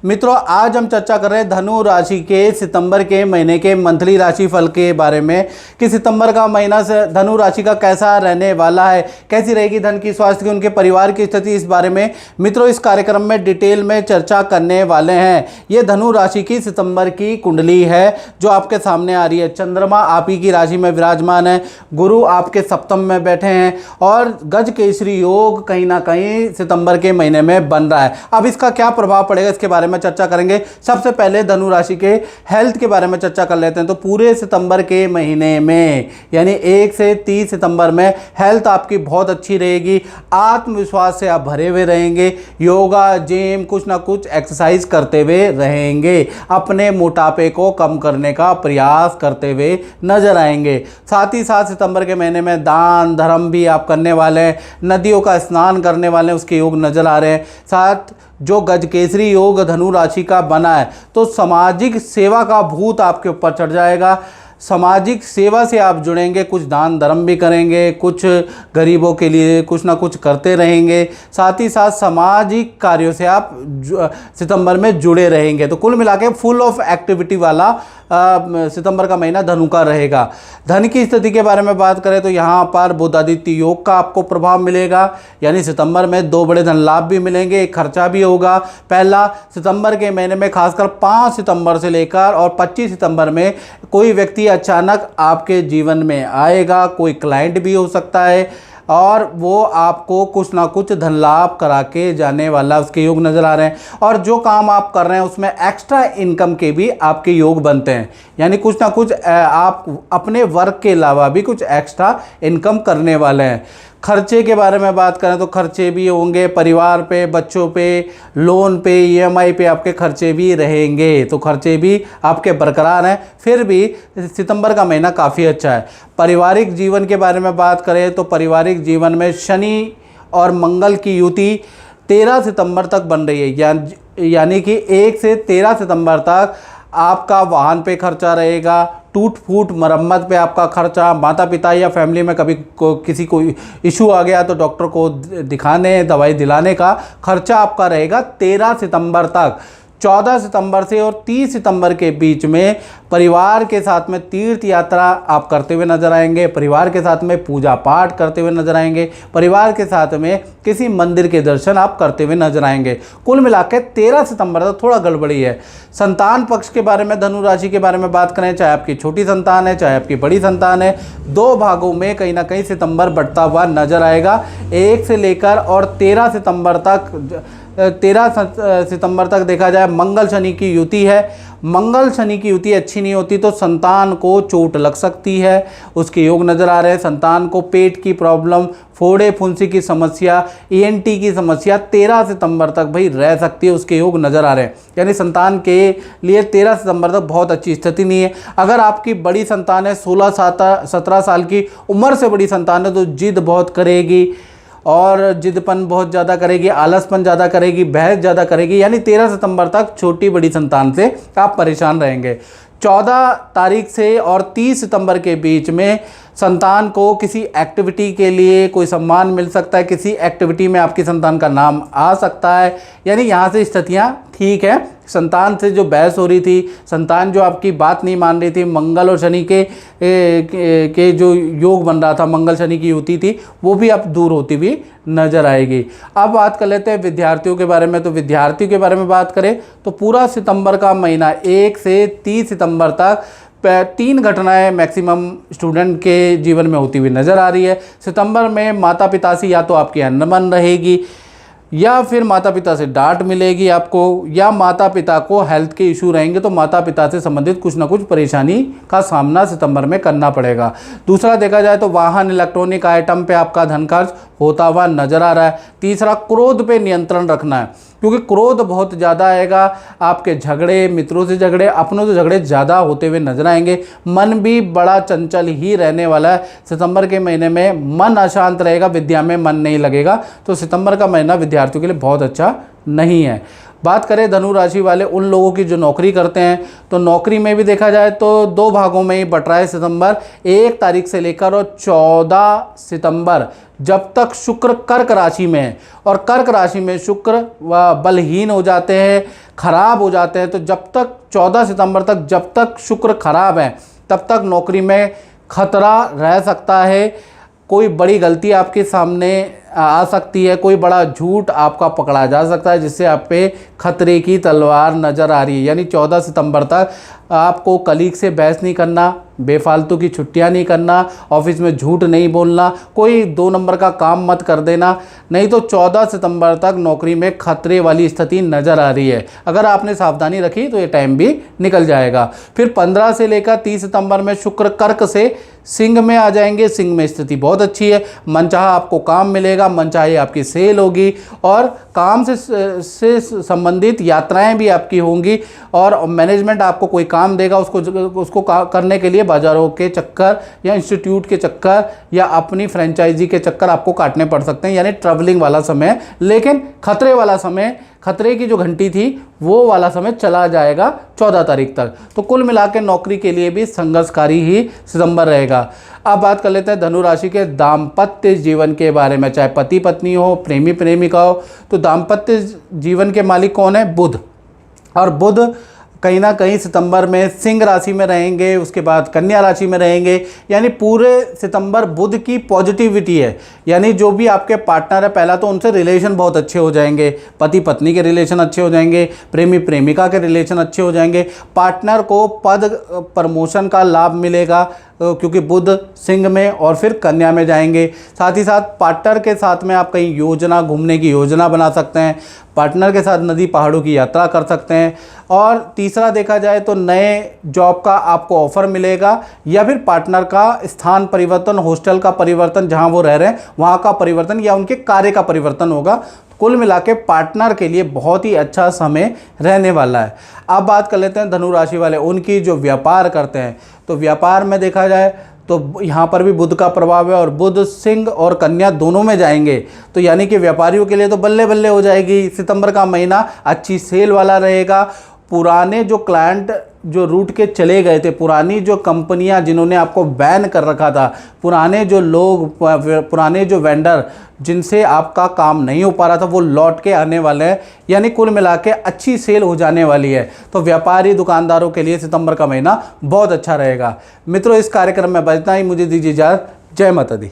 मित्रों, आज हम चर्चा कर रहे हैं धनु राशि के सितंबर के महीने के मंथली राशिफल के बारे में कि सितंबर का महीना से धनु राशि का कैसा रहने वाला है, कैसी रहेगी धन की, स्वास्थ्य की, उनके परिवार की स्थिति। इस बारे में मित्रों इस कार्यक्रम में डिटेल में चर्चा करने वाले हैं। ये धनु राशि की सितंबर की कुंडली है जो आपके सामने आ रही है। चंद्रमा आप ही की राशि में विराजमान है, गुरु आपके सप्तम में बैठे हैं और गज केसरी योग कहीं ना कहीं सितंबर के महीने में बन रहा है। अब इसका क्या प्रभाव पड़ेगा इसके बारे में चर्चा करेंगे। सबसे पहले धनु राशि के हेल्थ के बारे में चर्चा कर लेते हैं। तो पूरे सितंबर के महीने में यानी 1 से 30 सितंबर में हेल्थ आपकी बहुत अच्छी रहेगी। आत्मविश्वास से आप भरे हुए रहेंगे। योगा, जिम, कुछ ना कुछ एक्सरसाइज करते हुए रहेंगे। अपने मोटापे को कम करने का प्रयास करते हुए नजर आएंगे। साथ ही साथ सितंबर के महीने में दान धर्म भी आप करने वाले हैं। नदियों का स्नान करने वाले हैं, उसके योग नजर आ रहे हैं। साथ जो गजकेसरी योग धनु राशि का बना है तो सामाजिक सेवा का भूत आपके ऊपर चढ़ जाएगा। सामाजिक सेवा से आप जुड़ेंगे, कुछ दान धर्म भी करेंगे, कुछ गरीबों के लिए कुछ ना कुछ करते रहेंगे। साथ ही साथ सामाजिक कार्यों से आप सितंबर में जुड़े रहेंगे। तो कुल मिला के फुल ऑफ एक्टिविटी वाला सितंबर का महीना धनु का रहेगा। धन की स्थिति के बारे में बात करें तो यहाँ पर बुधादित्य योग का आपको प्रभाव मिलेगा, यानी सितंबर में 2 बड़े धन लाभ भी मिलेंगे, एक खर्चा भी होगा। पहला, सितंबर के महीने में खासकर 5 सितंबर से लेकर और 25 सितंबर में कोई व्यक्ति अचानक आपके जीवन में आएगा। कोई क्लाइंट भी हो सकता है और वो आपको कुछ ना कुछ धन लाभ करा के जाने वाला उसके योग नज़र आ रहे हैं। और जो काम आप कर रहे हैं उसमें एक्स्ट्रा इनकम के भी आपके योग बनते हैं, यानी कुछ ना कुछ आप अपने वर्क के अलावा भी कुछ एक्स्ट्रा इनकम करने वाले हैं। खर्चे के बारे में बात करें तो खर्चे भी होंगे, परिवार पे, बच्चों पे, लोन पे, ईएमआई पे आपके खर्चे भी रहेंगे। तो खर्चे भी आपके बरकरार हैं। फिर भी सितंबर का महीना काफ़ी अच्छा है। पारिवारिक जीवन के बारे में बात करें तो पारिवारिक जीवन में शनि और मंगल की युति 13 सितंबर तक बन रही है, यानी कि 1 से 13 सितंबर तक आपका वाहन पे खर्चा रहेगा, टूट फूट मरम्मत पे आपका खर्चा, माता पिता या फैमिली में कभी किसी को इशू आ गया तो डॉक्टर को दिखाने, दवाई दिलाने का खर्चा आपका रहेगा 13 सितंबर तक। 14 सितंबर से और 30 सितंबर के बीच में परिवार के साथ में तीर्थ यात्रा आप करते हुए नजर आएंगे, परिवार के साथ में पूजा पाठ करते हुए नजर आएंगे, परिवार के साथ में किसी मंदिर के दर्शन आप करते हुए नजर आएंगे। कुल मिला के 13 सितंबर तक थोड़ा गड़बड़ी है। संतान पक्ष के बारे में धनु राशि के बारे में बात करें, चाहे आपकी छोटी संतान है चाहे आपकी बड़ी संतान है, 2 भागों में कहीं ना कहीं सितंबर बढ़ता हुआ नजर आएगा। 1 से लेकर और 13 सितंबर तक देखा जाए मंगल शनि की युति है। मंगल शनि की युति अच्छी नहीं होती तो संतान को चोट लग सकती है, उसके योग नज़र आ रहे हैं। संतान को पेट की प्रॉब्लम, फोड़े फुंसी की समस्या, ईएनटी की समस्या 13 सितंबर तक भाई रह सकती है, उसके योग नज़र आ रहे हैं। यानी संतान के लिए 13 सितंबर तक बहुत अच्छी स्थिति नहीं है। अगर आपकी बड़ी संतान है, 16-17 साल की उम्र से बड़ी संतान है, तो जिद बहुत करेगी और जिदपन बहुत ज़्यादा करेगी, आलसपन ज़्यादा करेगी, बहस ज़्यादा करेगी। यानी 13 सितंबर तक छोटी बड़ी संतान से आप परेशान रहेंगे। 14 तारीख से और 30 सितंबर के बीच में संतान को किसी एक्टिविटी के लिए कोई सम्मान मिल सकता है, किसी एक्टिविटी में आपकी संतान का नाम आ सकता है। यानी यहाँ से स्थितियाँ ठीक है। संतान से जो बहस हो रही थी, संतान जो आपकी बात नहीं मान रही थी, मंगल और शनि के जो योग बन रहा था, मंगल शनि की युति थी, वो भी अब दूर होती हुई नजर आएगी। अब बात कर लेते हैं विद्यार्थियों के बारे में। तो विद्यार्थियों के बारे में बात करें तो पूरा सितंबर का महीना 1 से 30 सितंबर तक 3 घटनाएं मैक्सिमम स्टूडेंट के जीवन में होती हुई नज़र आ रही है। सितंबर में माता पिता से या तो आपकी अनबन रहेगी या फिर माता पिता से डांट मिलेगी आपको, या माता पिता को हेल्थ के इशू रहेंगे तो माता पिता से संबंधित कुछ ना कुछ परेशानी का सामना सितंबर में करना पड़ेगा। दूसरा देखा जाए तो वाहन, इलेक्ट्रॉनिक आइटम पे आपका धन खर्च होता हुआ नजर आ रहा है। तीसरा, क्रोध पे नियंत्रण रखना है, क्योंकि क्रोध बहुत ज़्यादा आएगा। आपके झगड़े, मित्रों से झगड़े, अपनों से झगड़े ज़्यादा होते हुए नजर आएंगे। मन भी बड़ा चंचल ही रहने वाला है। सितंबर के महीने में मन अशांत रहेगा, विद्या में मन नहीं लगेगा। तो सितंबर का महीना विद्यार्थियों के लिए बहुत अच्छा नहीं है। बात करें धनु राशि वाले उन लोगों की जो नौकरी करते हैं, तो नौकरी में भी देखा जाए तो 2 भागों में ही बट रहा है सितंबर। 1 तारीख से लेकर और 14 सितंबर जब तक शुक्र कर्क राशि में है, और कर्क राशि में शुक्र व बलहीन हो जाते हैं, खराब हो जाते हैं, तो जब तक 14 सितंबर तक जब तक शुक्र खराब है तब तक नौकरी में खतरा रह सकता है। कोई बड़ी गलती आपके सामने आ सकती है, कोई बड़ा झूठ आपका पकड़ा जा सकता है, जिससे आप पे खतरे की तलवार नज़र आ रही है। यानी 14 सितंबर तक आपको कलीग से बहस नहीं करना, बेफालतू की छुट्टियां नहीं करना, ऑफिस में झूठ नहीं बोलना, कोई 2 नंबर का काम मत कर देना, नहीं तो 14 सितंबर तक नौकरी में खतरे वाली स्थिति नज़र आ रही है। अगर आपने सावधानी रखी तो ये टाइम भी निकल जाएगा। फिर 15 से लेकर 30 सितंबर में शुक्र कर्क से सिंह में आ जाएंगे। सिंह में स्थिति बहुत अच्छी है, मनचाहा आपको काम मिलेगा, मनचाही आपकी सेल होगी और काम से संबंधित यात्राएं भी आपकी होंगी और मैनेजमेंट आपको कोई काम देगा, उसको करने के लिए बाज़ारों के चक्कर या इंस्टीट्यूट के चक्कर या अपनी फ्रेंचाइजी के चक्कर आपको काटने पड़ सकते हैं, यानी ट्रैवलिंग वाला समय। लेकिन खतरे वाला समय, खतरे की जो घंटी थी वो वाला समय चला जाएगा 14 तारीख तक। तो कुल मिला के नौकरी के लिए भी संघर्षकारी ही सितंबर रहेगा। अब बात कर लेते हैं धनु राशि के दाम्पत्य जीवन के बारे में। चाहे पति पत्नी हो, प्रेमी प्रेमिका हो, तो दाम्पत्य जीवन के मालिक कौन है? बुध। और बुध कहीं ना कहीं सितंबर में सिंह राशि में रहेंगे, उसके बाद कन्या राशि में रहेंगे। यानी पूरे सितंबर बुध की पॉजिटिविटी है, यानी जो भी आपके पार्टनर है पहला तो उनसे रिलेशन बहुत अच्छे हो जाएंगे, पति पत्नी के रिलेशन अच्छे हो जाएंगे, प्रेमी प्रेमिका के रिलेशन अच्छे हो जाएंगे, पार्टनर को पद प्रमोशन का लाभ मिलेगा क्योंकि बुध सिंह में और फिर कन्या में जाएंगे। साथ ही साथ पार्टनर के साथ में आप कहीं योजना, घूमने की योजना बना सकते हैं, पार्टनर के साथ नदी पहाड़ों की यात्रा कर सकते हैं। और तीसरा देखा जाए तो नए जॉब का आपको ऑफर मिलेगा या फिर पार्टनर का स्थान परिवर्तन, हॉस्टल का परिवर्तन, जहां वो रह रहे हैं वहां का परिवर्तन या उनके कार्य का परिवर्तन होगा। कुल मिला के पार्टनर के लिए बहुत ही अच्छा समय रहने वाला है। अब बात कर लेते हैं धनु राशि वाले उनकी जो व्यापार करते हैं। तो व्यापार में देखा जाए तो यहाँ पर भी बुध का प्रभाव है और बुध सिंह और कन्या दोनों में जाएंगे, तो यानी कि व्यापारियों के लिए तो बल्ले बल्ले हो जाएगी। सितंबर का महीना अच्छी सेल वाला रहेगा। पुराने जो क्लाइंट जो रूट के चले गए थे, पुरानी जो कंपनियां जिन्होंने आपको बैन कर रखा था, पुराने जो लोग, पुराने जो वेंडर जिनसे आपका काम नहीं हो पा रहा था, वो लौट के आने वाले हैं। यानी कुल मिला के अच्छी सेल हो जाने वाली है। तो व्यापारी दुकानदारों के लिए सितंबर का महीना बहुत अच्छा रहेगा। मित्रों, इस कार्यक्रम में बस इतना ही। मुझे दीजिए इजाज़त। जय माता दी।